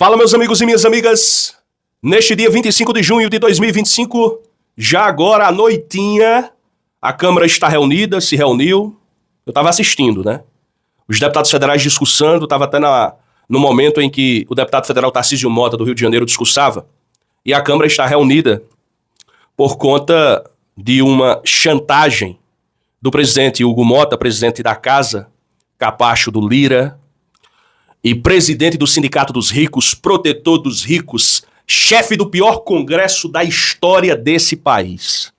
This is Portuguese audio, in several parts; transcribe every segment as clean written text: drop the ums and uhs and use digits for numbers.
Fala, meus amigos e minhas amigas. Neste dia 25 de junho de 2025, já agora à noitinha, a Câmara está reunida, se reuniu. Eu estava assistindo, né? Os deputados federais discursando, estava até no momento em que o deputado federal Tarcísio Mota, do Rio de Janeiro, discursava. E a Câmara está reunida por conta de uma chantagem do presidente Hugo Mota, presidente da Casa, capacho do Lira, e presidente do Sindicato dos Ricos, protetor dos ricos, chefe do pior congresso da história desse país.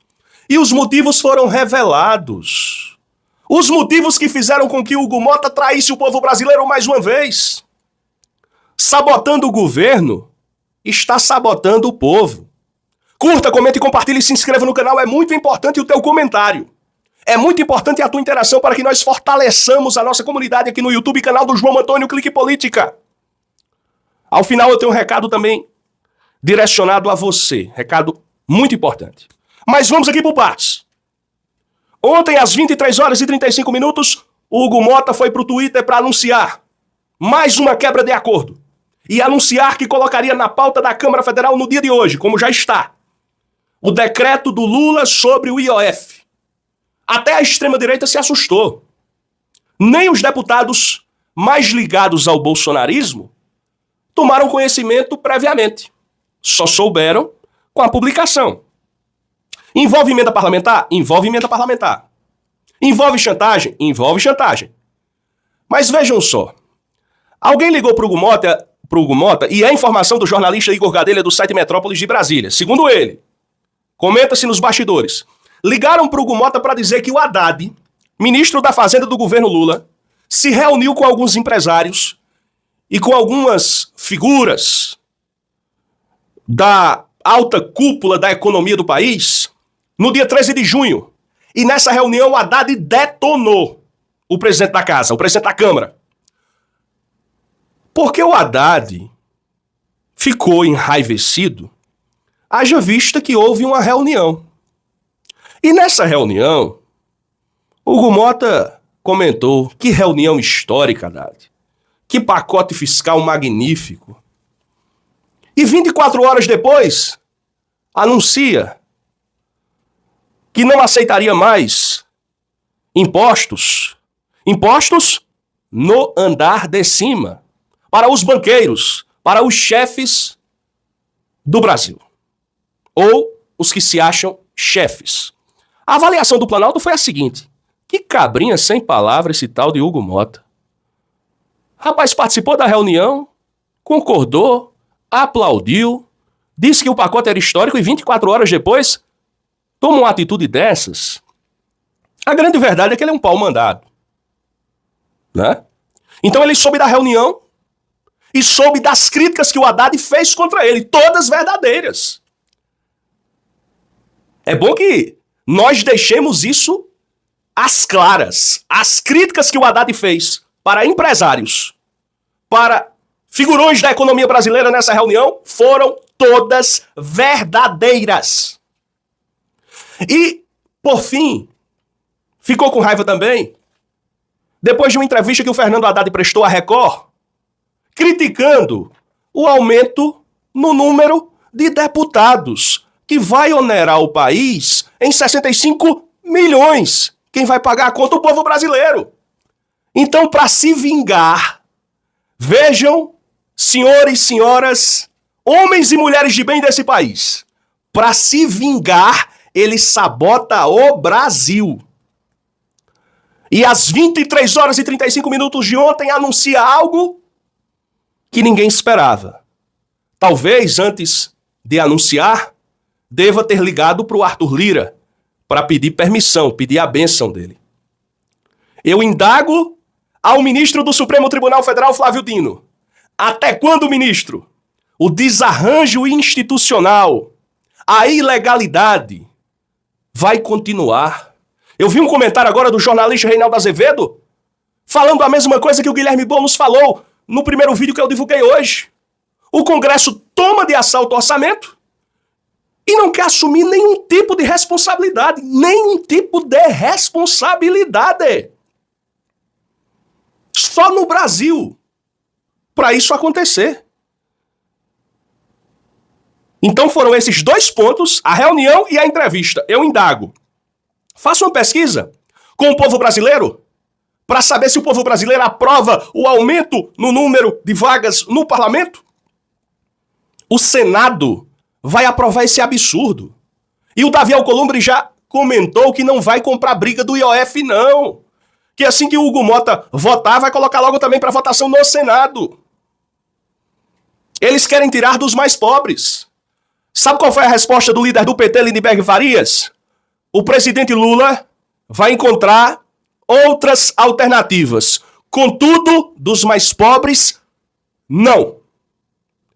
E os motivos foram revelados. Os motivos que fizeram com que Hugo Mota traísse o povo brasileiro mais uma vez. Sabotando o governo, está sabotando o povo. Curta, comente, compartilhe e se inscreva no canal. É muito importante o teu comentário. É muito importante a tua interação para que nós fortaleçamos a nossa comunidade aqui no YouTube, canal do João Antônio Clique Política. Ao final eu tenho um recado também direcionado a você. Recado muito importante. Mas vamos aqui por partes. Ontem, às 23 horas e 35 minutos, o Hugo Mota foi para o Twitter para anunciar mais uma quebra de acordo. E anunciar que colocaria na pauta da Câmara Federal no dia de hoje, como já está, o decreto do Lula sobre o IOF. Até a extrema-direita se assustou. Nem os deputados mais ligados ao bolsonarismo tomaram conhecimento previamente. Só souberam com a publicação. Envolve emenda parlamentar? Envolve emenda parlamentar. Envolve chantagem? Envolve chantagem. Mas vejam só. Alguém ligou para o Hugo Mota e é informação do jornalista Igor Gadelha do site Metrópolis de Brasília. Segundo ele, comenta-se nos bastidores. Ligaram para o Hugo Mota para dizer que o Haddad, ministro da Fazenda do governo Lula, se reuniu com alguns empresários e com algumas figuras da alta cúpula da economia do país no dia 13 de junho. E nessa reunião o Haddad detonou o presidente da casa, o presidente da Câmara. Porque o Haddad ficou enraivecido, haja vista que houve uma reunião. E nessa reunião, Hugo Mota comentou: que reunião histórica, Haddad. Que pacote fiscal magnífico. E 24 horas depois, anuncia que não aceitaria mais impostos. Impostos no andar de cima. Para os banqueiros, para os chefes do Brasil. Ou os que se acham chefes. A avaliação do Planalto foi a seguinte: que cabrinha sem palavras esse tal de Hugo Mota. Rapaz, participou da reunião, concordou, aplaudiu, disse que o pacote era histórico e 24 horas depois toma uma atitude dessas. A grande verdade é que ele é um pau mandado. Né? Então ele soube da reunião e soube das críticas que o Haddad fez contra ele, todas verdadeiras. É bom que nós deixemos isso às claras. As críticas que o Haddad fez para empresários, para figurões da economia brasileira nessa reunião, foram todas verdadeiras. E, por fim, ficou com raiva também, depois de uma entrevista que o Fernando Haddad prestou à Record, criticando o aumento no número de deputados, que vai onerar o país em 65 milhões. Quem vai pagar a conta? O povo brasileiro. Então, para se vingar, vejam, senhores e senhoras, homens e mulheres de bem desse país, para se vingar, ele sabota o Brasil. E às 23 horas e 35 minutos de ontem anuncia algo que ninguém esperava. Talvez, antes de anunciar, deva ter ligado para o Arthur Lira para pedir permissão, pedir a bênção dele. Eu indago ao ministro do Supremo Tribunal Federal, Flávio Dino. Até quando, ministro? O desarranjo institucional, a ilegalidade vai continuar. Eu vi um comentário agora do jornalista Reinaldo Azevedo falando a mesma coisa que o Guilherme Boulos falou no primeiro vídeo que eu divulguei hoje. O Congresso toma de assalto o orçamento e não quer assumir nenhum tipo de responsabilidade. Nenhum tipo de responsabilidade. Só no Brasil para isso acontecer. Então foram esses dois pontos, a reunião e a entrevista. Eu indago. Faça uma pesquisa com o povo brasileiro para saber se o povo brasileiro aprova o aumento no número de vagas no parlamento. O Senado vai aprovar esse absurdo. E o Davi Alcolumbre já comentou que não vai comprar briga do IOF, não. Que assim que o Hugo Mota votar, vai colocar logo também para votação no Senado. Eles querem tirar dos mais pobres. Sabe qual foi a resposta do líder do PT, Lindenberg Farias? O presidente Lula vai encontrar outras alternativas. Contudo, dos mais pobres, não.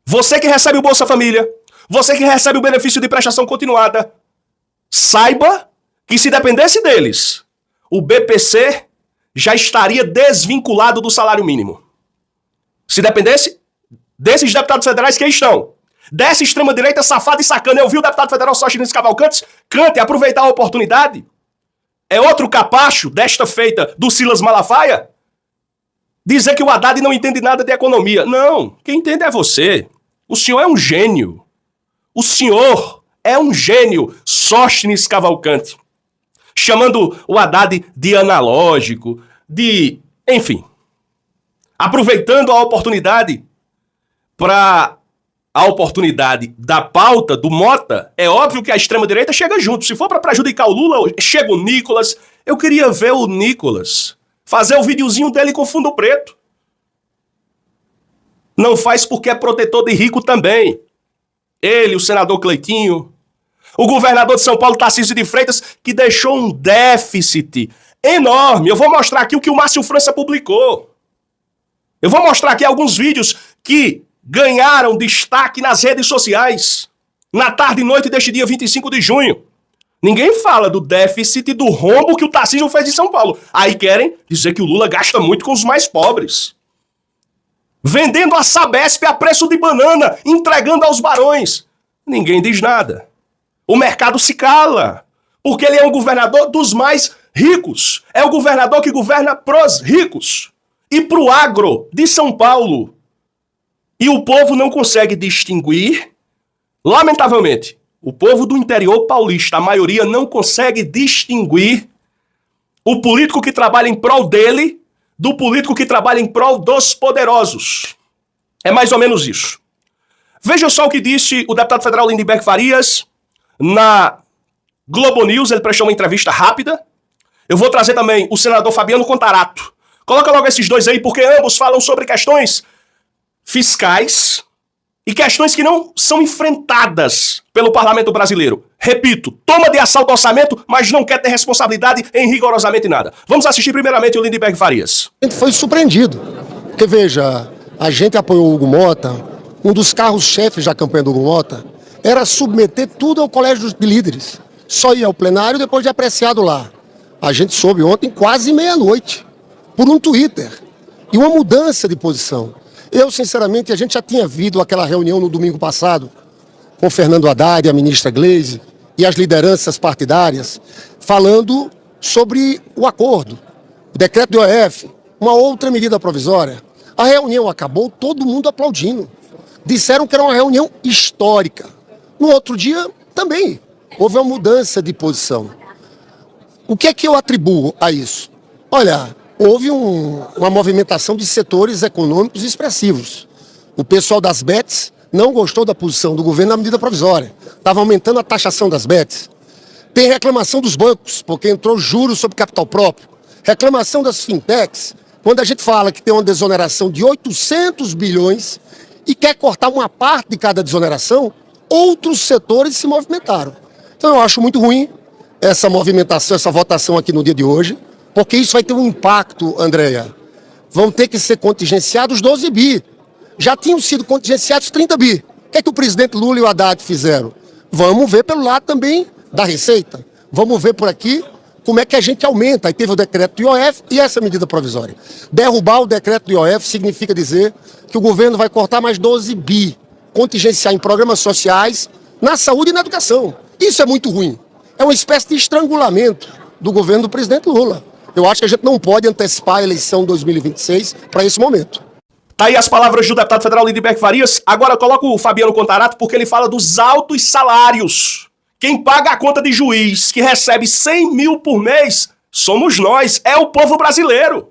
Você que recebe o Bolsa Família, você que recebe o benefício de prestação continuada, saiba que se dependesse deles, o BPC já estaria desvinculado do salário mínimo. Se dependesse desses deputados federais que aí estão, dessa extrema-direita safada e sacana. Eu vi o deputado federal Sóstenes Cavalcante aproveitar a oportunidade. É outro capacho desta feita do Silas Malafaia dizer que o Haddad não entende nada de economia. Não, quem entende é você. O senhor é um gênio. O senhor é um gênio, Sóstenes Cavalcante. Chamando o Haddad de analógico, enfim. Aproveitando a oportunidade da pauta do Mota, é óbvio que a extrema-direita chega junto. Se for para prejudicar o Lula, chega o Nicolas. Eu queria ver o Nicolas fazer o videozinho dele com fundo preto. Não faz porque é protetor de rico também. Ele, o senador Cleitinho, o governador de São Paulo, Tarcísio de Freitas, que deixou um déficit enorme. Eu vou mostrar aqui o que o Márcio França publicou. Eu vou mostrar aqui alguns vídeos que ganharam destaque nas redes sociais na tarde e noite deste dia 25 de junho. Ninguém fala do déficit, do rombo que o Tarcísio fez em São Paulo. Aí querem dizer que o Lula gasta muito com os mais pobres. Vendendo a Sabesp a preço de banana, entregando aos barões. Ninguém diz nada. O mercado se cala, porque ele é um governador dos mais ricos. É o governador que governa pros ricos e pro agro de São Paulo. E o povo não consegue distinguir, lamentavelmente, o povo do interior paulista, a maioria não consegue distinguir o político que trabalha em prol dele do político que trabalha em prol dos poderosos. É mais ou menos isso. Veja só o que disse o deputado federal Lindenberg Farias na Globo News. Ele prestou uma entrevista rápida. Eu vou trazer também o senador Fabiano Contarato. Coloca logo esses dois aí, porque ambos falam sobre questões fiscais e questões que não são enfrentadas pelo parlamento brasileiro. Repito, toma de assalto o orçamento, mas não quer ter responsabilidade em rigorosamente nada. Vamos assistir primeiramente o Lindenberg Farias. A gente foi surpreendido, porque veja, a gente apoiou o Hugo Mota, um dos carros-chefes da campanha do Hugo Mota era submeter tudo ao colégio de líderes. Só ia ao plenário depois de apreciado lá. A gente soube ontem, quase meia-noite, por um Twitter, e uma mudança de posição. Eu, sinceramente, a gente já tinha visto aquela reunião no domingo passado com o Fernando Haddad, a ministra Gleisi e as lideranças partidárias, falando sobre o acordo, o decreto do IOF, uma outra medida provisória. A reunião acabou, todo mundo aplaudindo. Disseram que era uma reunião histórica. No outro dia, também, houve uma mudança de posição. O que é que eu atribuo a isso? Olha, houve uma movimentação de setores econômicos expressivos. O pessoal das bets não gostou da posição do governo na medida provisória. Estava aumentando a taxação das bets. Tem reclamação dos bancos, porque entrou juros sobre capital próprio. Reclamação das fintechs, quando a gente fala que tem uma desoneração de 800 bilhões e quer cortar uma parte de cada desoneração, outros setores se movimentaram. Então eu acho muito ruim essa movimentação, essa votação aqui no dia de hoje, porque isso vai ter um impacto, Andréia. Vão ter que ser contingenciados 12 bi. Já tinham sido contingenciados 30 bi. O que é que o presidente Lula e o Haddad fizeram? Vamos ver pelo lado também da Receita. Vamos ver por aqui como é que a gente aumenta. Aí teve o decreto do IOF e essa medida provisória. Derrubar o decreto do IOF significa dizer que o governo vai cortar mais 12 bi, contingenciar em programas sociais, na saúde e na educação. Isso é muito ruim. É uma espécie de estrangulamento do governo do presidente Lula. Eu acho que a gente não pode antecipar a eleição 2026 para esse momento. Tá aí as palavras do deputado federal Lindenberg Farias. Agora coloca o Fabiano Contarato porque ele fala dos altos salários. Quem paga a conta de juiz que recebe 100 mil por mês somos nós, é o povo brasileiro.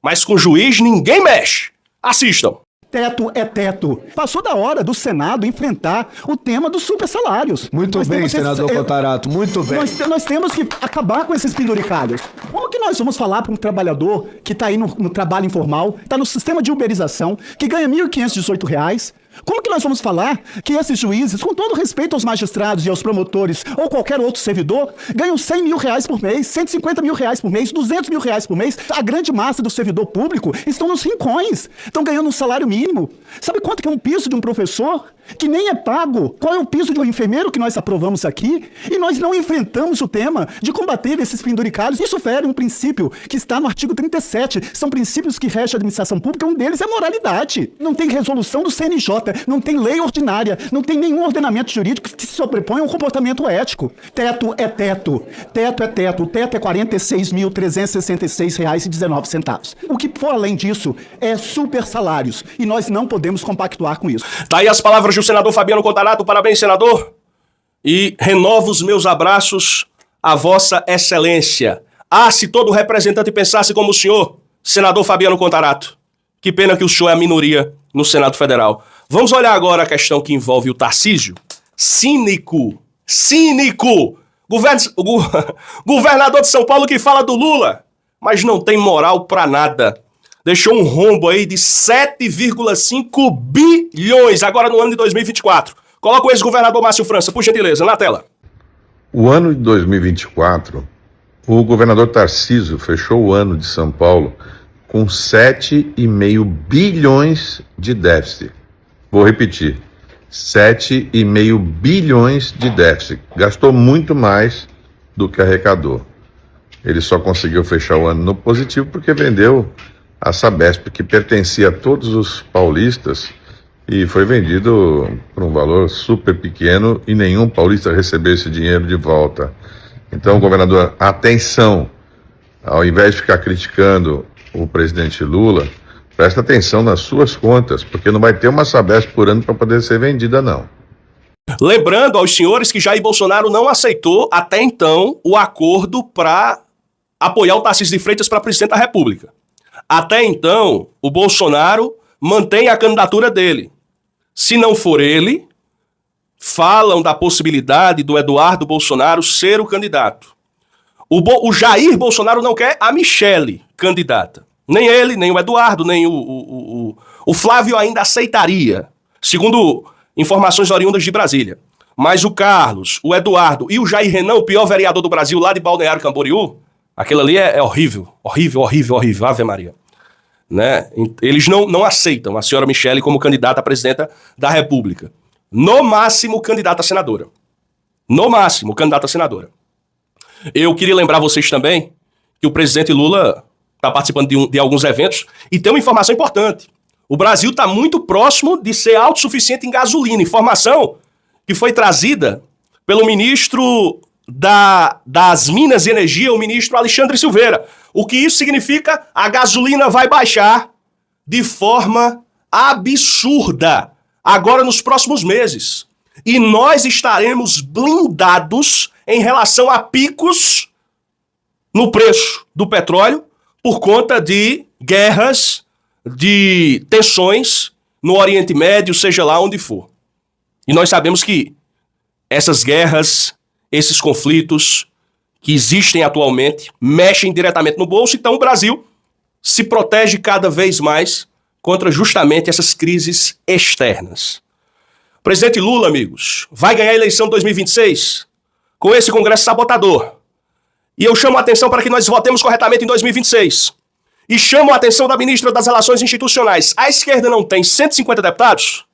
Mas com juiz ninguém mexe. Assistam. Teto é teto. Passou da hora do Senado enfrentar o tema dos supersalários. Muito bem, senador Contarato, muito bem. Nós temos que acabar com esses penduricalhos. Como que nós vamos falar para um trabalhador que está aí no trabalho informal, está no sistema de uberização, que ganha R$ 1.518? Como que nós vamos falar que esses juízes, com todo respeito aos magistrados e aos promotores ou qualquer outro servidor, ganham 100 mil reais por mês, 150 mil reais por mês, 200 mil reais por mês? A grande massa do servidor público estão nos rincões, estão ganhando um salário mínimo. Sabe quanto que é um piso de um professor? Que nem é pago. Qual é o piso de um enfermeiro que nós aprovamos aqui? E nós não enfrentamos o tema de combater esses penduricalhos. Isso fere um princípio que está no artigo 37. São princípios que rege a administração pública. Um deles é a moralidade. Não tem resolução do CNJ, não tem lei ordinária, não tem nenhum ordenamento jurídico que se sobrepõe a um comportamento ético. Teto é teto. Teto é teto. O teto é R$ 46.366,19. O que for além disso é super salários. E nós não podemos compactuar com isso. Tá aí as palavras do senador Fabiano Contarato. Parabéns, senador. E renovo os meus abraços a vossa excelência. Ah, se todo representante pensasse como o senhor, senador Fabiano Contarato. Que pena que o senhor é a minoria no Senado Federal. Vamos olhar agora a questão que envolve o Tarcísio. Cínico. Cínico. Governador de São Paulo que fala do Lula, mas não tem moral pra nada. Deixou um rombo aí de 7,5 bilhões agora no ano de 2024. Coloca o ex-governador Márcio França, por gentileza, na tela. O ano de 2024, o governador Tarcísio fechou o ano de São Paulo com 7,5 bilhões de déficit. Vou repetir, 7,5 bilhões de déficit. Gastou muito mais do que arrecadou. Ele só conseguiu fechar o ano no positivo porque vendeu a Sabesp, que pertencia a todos os paulistas, e foi vendido por um valor super pequeno e nenhum paulista recebeu esse dinheiro de volta. Então, governador, atenção, ao invés de ficar criticando o presidente Lula, presta atenção nas suas contas, porque não vai ter uma Sabesp por ano para poder ser vendida, não. Lembrando aos senhores que Jair Bolsonaro não aceitou até então o acordo para apoiar o Tarcísio de Freitas para presidente da República. Até então, o Bolsonaro mantém a candidatura dele. Se não for ele, falam da possibilidade do Eduardo Bolsonaro ser o candidato. O Jair Bolsonaro não quer a Michele candidata. Nem ele, nem o Eduardo, nem o Flávio ainda aceitaria, segundo informações oriundas de Brasília. Mas o Carlos, o Eduardo e o Jair Renan, o pior vereador do Brasil lá de Balneário Camboriú, aquilo ali é horrível, horrível, horrível, horrível, Ave Maria. Né? Eles não aceitam a senhora Michele como candidata a presidenta da República. No máximo, candidata a senadora. No máximo, candidata a senadora. Eu queria lembrar vocês também que o presidente Lula está participando de alguns eventos e tem uma informação importante. O Brasil está muito próximo de ser autossuficiente em gasolina. Informação que foi trazida pelo ministro das Minas e Energia, o ministro Alexandre Silveira. O que isso significa? A gasolina vai baixar de forma absurda agora nos próximos meses. E nós estaremos blindados em relação a picos no preço do petróleo por conta de guerras, de tensões no Oriente Médio, seja lá onde for. E nós sabemos que essas guerras, esses conflitos que existem atualmente, mexem diretamente no bolso, então o Brasil se protege cada vez mais contra justamente essas crises externas. O presidente Lula, amigos, vai ganhar a eleição 2026 com esse Congresso sabotador. E eu chamo a atenção para que nós votemos corretamente em 2026. E chamo a atenção da ministra das Relações Institucionais. A esquerda não tem 150 deputados?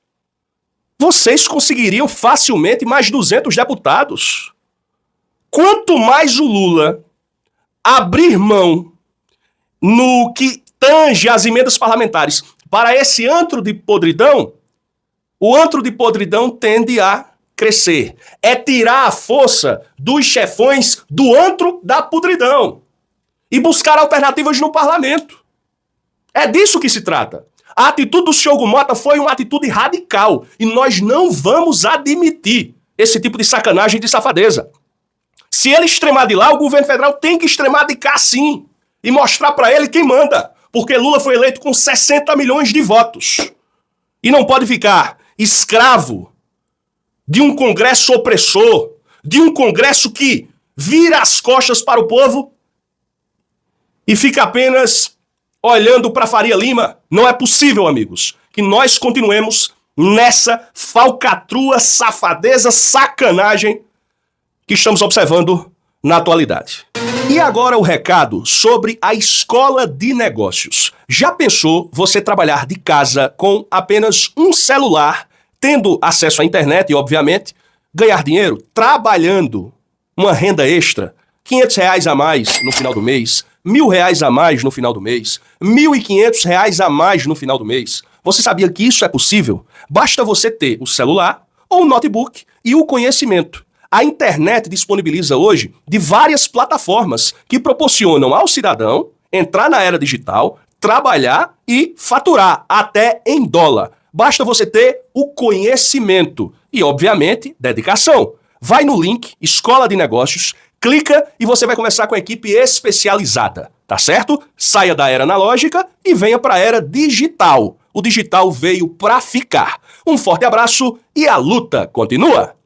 Vocês conseguiriam facilmente mais 200 deputados. Quanto mais o Lula abrir mão no que tange as emendas parlamentares para esse antro de podridão, o antro de podridão tende a crescer. É tirar a força dos chefões do antro da podridão e buscar alternativas no parlamento. É disso que se trata. A atitude do senhor Hugo Mota foi uma atitude radical e nós não vamos admitir esse tipo de sacanagem, de safadeza. Se ele extremar de lá, o governo federal tem que extremar de cá sim e mostrar pra ele quem manda, porque Lula foi eleito com 60 milhões de votos e não pode ficar escravo de um Congresso opressor, de um Congresso que vira as costas para o povo e fica apenas olhando para Faria Lima. Não é possível, amigos, que nós continuemos nessa falcatrua, safadeza, sacanagem que estamos observando na atualidade. E agora o recado sobre a escola de negócios. Já pensou você trabalhar de casa com apenas um celular, tendo acesso à internet e, obviamente, ganhar dinheiro trabalhando uma renda extra, R$500 a mais no final do mês, R$1.000 a mais no final do mês, R$1.500 a mais no final do mês? Você sabia que isso é possível? Basta você ter o celular ou o notebook e o conhecimento. A internet disponibiliza hoje de várias plataformas que proporcionam ao cidadão entrar na era digital, trabalhar e faturar até em dólar. Basta você ter o conhecimento e, obviamente, dedicação. Vai no link Escola de Negócios, clica e você vai conversar com a equipe especializada, tá certo? Saia da era analógica e venha para a era digital. O digital veio para ficar. Um forte abraço e a luta continua!